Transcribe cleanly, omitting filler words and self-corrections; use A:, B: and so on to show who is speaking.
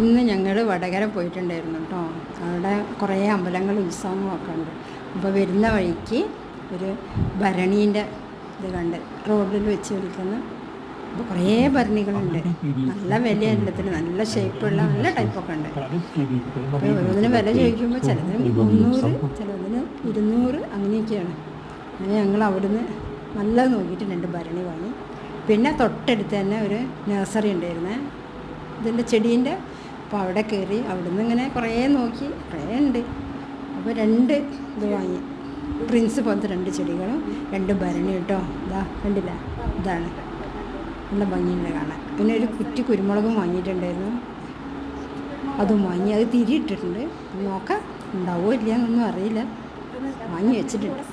A: ഇന്ന് ഞങ്ങൾ വടകര പോയിട്ടുണ്ടായിരുന്നു കേട്ടോ. അവിടെ കുറേ അമ്പലങ്ങൾ ഉത്സവങ്ങളൊക്കെ ഉണ്ട്. അപ്പോൾ വരുന്ന വഴിക്ക് ഒരു ഭരണീൻ്റെ ഇത് കണ്ട് റോഡിൽ വെച്ച് വിൽക്കുന്ന. അപ്പോൾ കുറേ ഭരണികളുണ്ട്. നല്ല വില എല്ലാത്തിന്, നല്ല ഷേപ്പുള്ള നല്ല ടൈപ്പൊക്കെ ഉണ്ട്. അപ്പോൾ ഓരോന്നിനും വില ചോദിക്കുമ്പോൾ ചിലതിന് 300, ചിലതിന് 200 അങ്ങനെയൊക്കെയാണ്. അങ്ങനെ ഞങ്ങൾ അവിടുന്ന് നല്ലത് നോക്കിയിട്ട് 2 ഭരണി വാങ്ങി. പിന്നെ തൊട്ടടുത്ത് തന്നെ ഒരു നഴ്സറി ഉണ്ടായിരുന്നേ, ഇതിൻ്റെ ചെടീൻ്റെ. അപ്പോൾ അവിടെ കയറി അവിടുന്ന് ഇങ്ങനെ കുറേ നോക്കി, കുറേ ഉണ്ട്. അപ്പോൾ 2 ഇത് വാങ്ങി, പ്രിൻസ് പോലത്തെ 2 ചെടികളും 2 ഭരണി കേട്ടോ. ഇതാ കണ്ടില്ല, ഇതാണ് നല്ല ഭംഗിയുണ്ട് കാണാൻ. പിന്നെ ഒരു കുറ്റി കുരുമുളകും വാങ്ങിയിട്ടുണ്ടായിരുന്നു, അതും വാങ്ങി. അത് തിരിയിട്ടിട്ടുണ്ട്, നോക്കാം ഉണ്ടാവുമോ ഇല്ലയെന്നൊന്നും അറിയില്ല, വാങ്ങി വെച്ചിട്ടുണ്ട്.